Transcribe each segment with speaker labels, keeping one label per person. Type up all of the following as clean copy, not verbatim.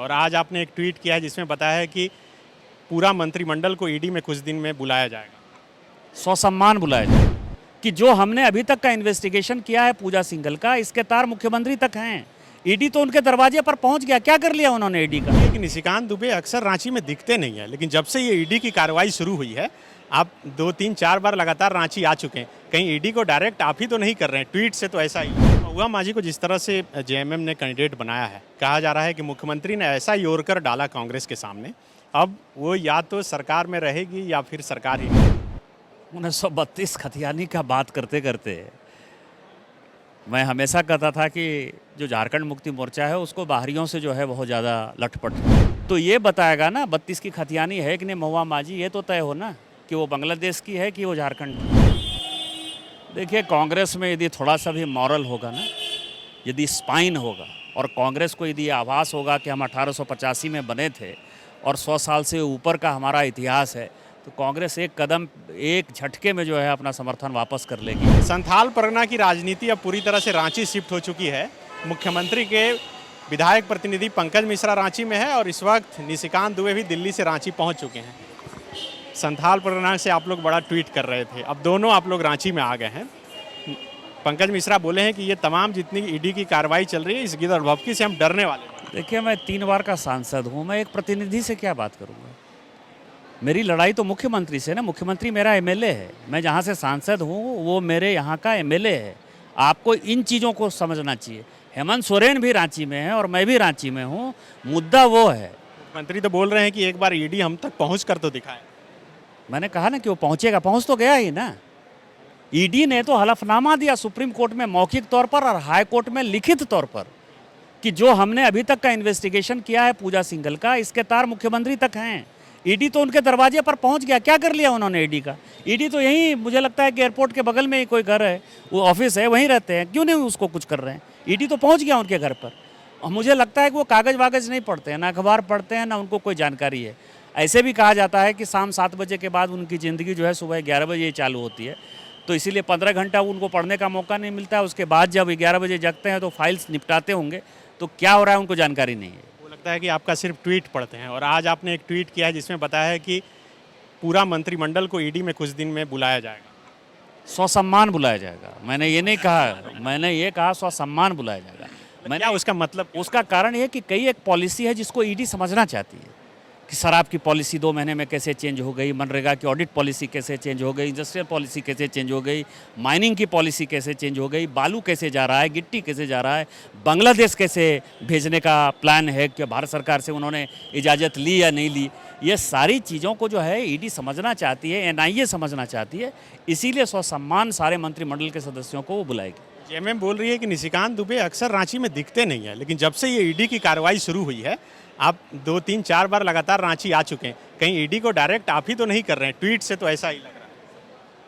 Speaker 1: और आज आपने एक ट्वीट किया है जिसमें बताया है कि पूरा मंत्रिमंडल को ईडी में कुछ दिन में बुलाया जाएगा।
Speaker 2: ससम्मान बुलाया जाए कि जो हमने अभी तक का इन्वेस्टिगेशन किया है पूजा सिंघल का, इसके तार मुख्यमंत्री तक हैं। ईडी तो उनके दरवाजे पर पहुंच गया। क्या कर लिया उन्होंने ईडी का?
Speaker 1: कि निशिकांत दुबे अक्सर रांची में दिखते नहीं है, लेकिन जब से ये ईडी की कार्रवाई शुरू हुई है, आप 2, 3, 4 बार लगातार रांची आ चुके हैं। कहीं ईडी को डायरेक्ट आप ही तो नहीं कर रहे हैं? ट्वीट से तो ऐसा ही। महुआ माझी को जिस तरह से जेएमएम ने कैंडिडेट बनाया है, कहा जा रहा है कि मुख्यमंत्री ने ऐसा योरकर डाला कांग्रेस के सामने, अब वो या तो सरकार में रहेगी या फिर सरकार ही नहीं।
Speaker 2: 1932 खतियानी का बात करते करते मैं हमेशा कहता था कि जो झारखंड मुक्ति मोर्चा है उसको बाहरियों से जो है बहुत ज़्यादा लटपट। तो ये बताएगा ना 32 की खतियानी है कि नहीं महुआ माझी, ये तो तय हो ना कि वो बांग्लादेश की है कि वो झारखंड की। देखिए, कांग्रेस में यदि थोड़ा सा भी मॉरल होगा ना, यदि स्पाइन होगा और कांग्रेस को यदि आभास होगा कि हम 1885 में बने थे और 100 साल से ऊपर का हमारा इतिहास है, तो कांग्रेस एक कदम एक झटके में जो है अपना समर्थन वापस कर लेगी।
Speaker 1: संथाल परगना की राजनीति अब पूरी तरह से रांची शिफ्ट हो चुकी है। मुख्यमंत्री के विधायक प्रतिनिधि पंकज मिश्रा रांची में है और इस वक्त निशिकांत दुबे भी दिल्ली से रांची पहुंच चुके हैं। संथाल परगना से आप लोग बड़ा ट्वीट कर रहे थे, अब दोनों आप लोग रांची में आ गए हैं। पंकज मिश्रा बोले हैं कि ये तमाम जितनी ईडी की कार्रवाई चल रही है, इस गिदड़ भभकी से हम डरने वाले हैं।
Speaker 2: देखिए, मैं 3 बार का सांसद हूँ, मैं एक प्रतिनिधि से क्या बात करूँगा? मेरी लड़ाई तो मुख्यमंत्री से ना। मुख्यमंत्री मेरा एमएलए है, मैं जहाँ से सांसद हूँ वो मेरे यहाँ का एमएलए है। आपको इन चीज़ों को समझना चाहिए। हेमंत सोरेन भी रांची में है और मैं भी रांची में हूँ। मुद्दा वो है।
Speaker 1: मुख्यमंत्री तो बोल रहे हैं कि एक बार ईडी हम तक पहुँच कर तो दिखाए।
Speaker 2: मैंने कहा ना कि वो पहुँचेगा, पहुँच तो गया ही ना। ईडी ने तो हलफनामा दिया सुप्रीम कोर्ट में मौखिक तौर पर और हाई कोर्ट में लिखित तौर पर कि जो हमने अभी तक का इन्वेस्टिगेशन किया है पूजा सिंघल का, इसके तार मुख्यमंत्री तक हैं। ईडी तो उनके दरवाजे पर पहुंच गया। क्या कर लिया उन्होंने ईडी का? ईडी तो यहीं, मुझे लगता है कि एयरपोर्ट के बगल में ही कोई घर है, वो ऑफिस है, वहीं रहते हैं। क्यों नहीं उसको कुछ कर रहे हैं? ईडी तो पहुंच गया उनके घर पर। और मुझे लगता है कि वो कागज़ वागज़ नहीं पढ़ते हैं, ना अखबार पढ़ते हैं, ना उनको कोई जानकारी है। ऐसे भी कहा जाता है कि शाम 7 बजे के बाद उनकी ज़िंदगी जो है सुबह 11 बजे चालू होती है, तो इसीलिए 15 घंटा उनको पढ़ने का मौका नहीं मिलता है। उसके बाद जब 11 बजे जगते हैं तो फाइल्स निपटाते होंगे, तो क्या हो रहा है उनको जानकारी नहीं है।
Speaker 1: वो लगता है कि आपका सिर्फ ट्वीट पढ़ते हैं। और आज आपने एक ट्वीट किया है जिसमें बताया है कि पूरा मंत्रिमंडल को ईडी में कुछ दिन में बुलाया जाएगा।
Speaker 2: ससम्मान बुलाया जाएगा। मैंने ये नहीं कहा, मैंने ये कहा ससम्मान बुलाया जाएगा।
Speaker 1: क्या उसका मतलब?
Speaker 2: उसका कारण ये कि कई एक पॉलिसी है जिसको ईडी समझना चाहती है कि शराब की पॉलिसी 2 महीने में कैसे चेंज हो गई, मनरेगा की ऑडिट पॉलिसी कैसे चेंज हो गई, इंडस्ट्रियल पॉलिसी कैसे चेंज हो गई, माइनिंग की पॉलिसी कैसे चेंज हो गई, बालू कैसे जा रहा है, गिट्टी कैसे जा रहा है, बांग्लादेश कैसे भेजने का प्लान है कि भारत सरकार से उन्होंने इजाज़त ली या नहीं ली। ये सारी चीज़ों को जो है ईडी समझना चाहती है, एनआईए समझना चाहती है, इसीलिए ससम्मान सारे मंत्रिमंडल के सदस्यों को वो बुलाएगी।
Speaker 1: जेएमएम बोल रही है कि निशिकांत दुबे अक्सर रांची में दिखते नहीं है, लेकिन जब से ये ईडी की कार्रवाई शुरू हुई है, आप 2, 3, 4 बार लगातार रांची आ चुके हैं। कहीं ईडी को डायरेक्ट आप ही तो नहीं कर रहे हैं? ट्वीट से तो ऐसा ही लग रहा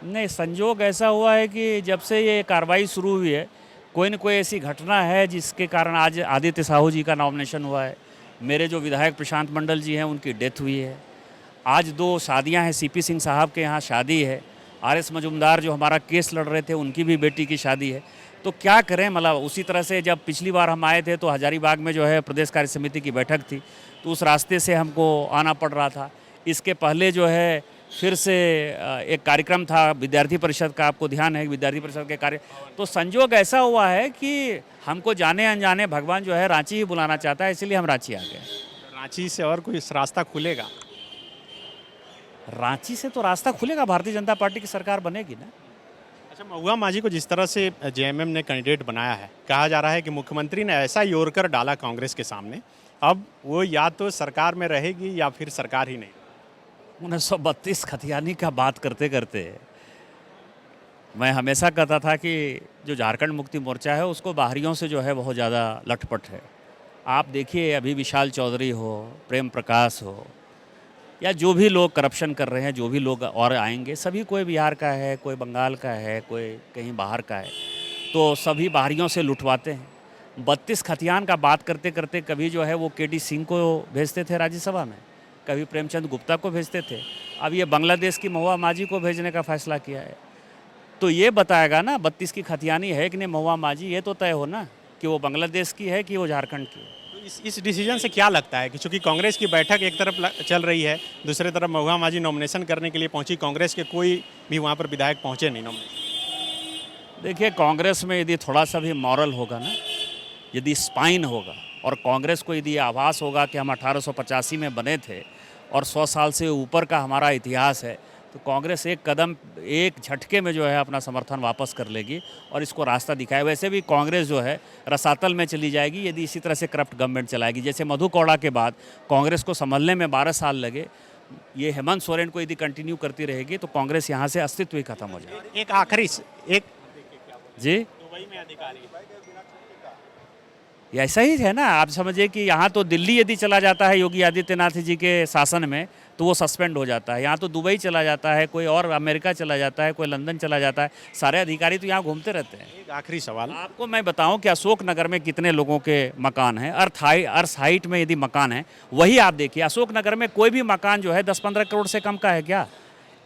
Speaker 1: है।
Speaker 2: नहीं, संजोग ऐसा हुआ है कि जब से ये कार्रवाई शुरू हुई है, कोई न कोई ऐसी घटना है जिसके कारण आज आदित्य साहू जी का नॉमिनेशन हुआ है। मेरे जो विधायक प्रशांत मंडल जी हैं उनकी डेथ हुई है। आज 2 शादियां हैं, सीपी सिंह साहब के यहाँ शादी है। आरएस मजूमदार जो हमारा केस लड़ रहे थे उनकी भी बेटी की शादी है। तो क्या करें, मतलब उसी तरह से जब पिछली बार हम आए थे तो हजारीबाग में जो है प्रदेश कार्य समिति की बैठक थी, तो उस रास्ते से हमको आना पड़ रहा था। इसके पहले जो है फिर से एक कार्यक्रम था विद्यार्थी परिषद का, आपको ध्यान है विद्यार्थी परिषद के कार्य। तो संजोग ऐसा हुआ है कि हमको जाने अनजाने भगवान जो है रांची ही बुलाना चाहता है, इसलिए हम रांची आ गए।
Speaker 1: रांची से और कोई रास्ता खुलेगा?
Speaker 2: रांची से तो रास्ता खुलेगा, भारतीय जनता पार्टी की सरकार बनेगी ना।
Speaker 1: अच्छा, महुआ माझी को जिस तरह से जेएमएम ने कैंडिडेट बनाया है, कहा जा रहा है कि मुख्यमंत्री ने ऐसा योरकर डाला कांग्रेस के सामने, अब वो या तो सरकार में रहेगी या फिर सरकार ही नहीं।
Speaker 2: 1932 खतियानी का बात करते करते मैं हमेशा कहता था कि जो झारखंड मुक्ति मोर्चा है उसको बाहरियों से जो है बहुत ज़्यादा लटपट है। आप देखिए, अभी विशाल चौधरी हो, प्रेम प्रकाश हो, या जो भी लोग करप्शन कर रहे हैं, जो भी लोग और आएंगे, सभी कोई बिहार का है, कोई बंगाल का है, कोई कहीं बाहर का है, तो सभी बाहरियों से लुटवाते हैं। 32 खतियान का बात करते करते कभी जो है वो केडी सिंह को भेजते थे राज्यसभा में, कभी प्रेमचंद गुप्ता को भेजते थे, अब ये बांग्लादेश की महुआ माझी को भेजने का फैसला किया है। तो ये बताएगा ना 32 की खतियानी है कि नहीं महुआ माझी, ये तो तय हो ना कि वो बांग्लादेश की है कि वो झारखंड की है।
Speaker 1: तो इस डिसीजन से क्या लगता है कि चूंकि कांग्रेस की बैठक एक तरफ चल रही है, दूसरी तरफ महुआ माझी नॉमिनेशन करने के लिए पहुंची, कांग्रेस के कोई भी वहां पर विधायक पहुंचे नहीं नॉमिनेशन।
Speaker 2: देखिए, कांग्रेस में यदि थोड़ा सा भी मॉरल होगा ना, यदि स्पाइन होगा, और कांग्रेस को यदि आभास होगा कि हम 1885 में बने थे और 100 साल से ऊपर का हमारा इतिहास है, तो कांग्रेस एक कदम, एक झटके में जो है अपना समर्थन वापस कर लेगी और इसको रास्ता दिखाए। वैसे भी कांग्रेस जो है रसातल में चली जाएगी यदि इसी तरह से करप्ट गवर्नमेंट चलाएगी। जैसे मधु कौड़ा के बाद कांग्रेस को संभलने में 12 साल लगे, ये हेमंत सोरेन को यदि कंटिन्यू करती रहेगी तो कांग्रेस यहाँ से अस्तित्व ही खत्म हो जाएगी।
Speaker 1: एक आखिरी
Speaker 2: जी,
Speaker 1: दुबई में अधिकारी
Speaker 2: ये ऐसा ही है ना। आप समझिए कि यहाँ तो दिल्ली यदि चला जाता है योगी आदित्यनाथ जी के शासन में तो वो सस्पेंड हो जाता है, यहाँ तो दुबई चला जाता है, कोई और अमेरिका चला जाता है, कोई लंदन चला जाता है, सारे अधिकारी तो यहाँ घूमते रहते हैं।
Speaker 1: एक आखिरी सवाल,
Speaker 2: आपको मैं बताऊं कि अशोक नगर में कितने लोगों के मकान हैं, अर्थ हाइट में यदि मकान है, वही आप देखिए अशोक नगर में कोई भी मकान जो है 10-15 करोड़ से कम का है क्या?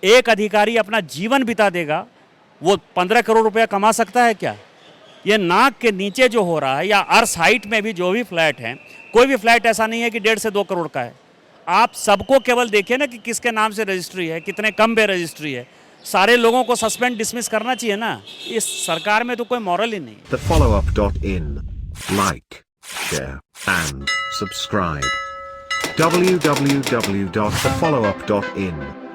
Speaker 2: एक अधिकारी अपना जीवन बिता देगा, वो 15 करोड़ रुपया कमा सकता है क्या? ये नाक के नीचे जो हो रहा है, या अर्थ हाइट में भी जो भी फ्लैट हैं, कोई भी फ्लैट ऐसा नहीं है कि 1.5 से 2 करोड़ का है। आप सबको केवल देखिए ना कि किसके नाम से रजिस्ट्री है, कितने कम पे रजिस्ट्री है। सारे लोगों को सस्पेंड डिसमिस करना चाहिए ना। इस सरकार में तो कोई मॉरल ही नहीं।
Speaker 3: TheFollowUp.in. Like, share and subscribe. www.thefollowup.in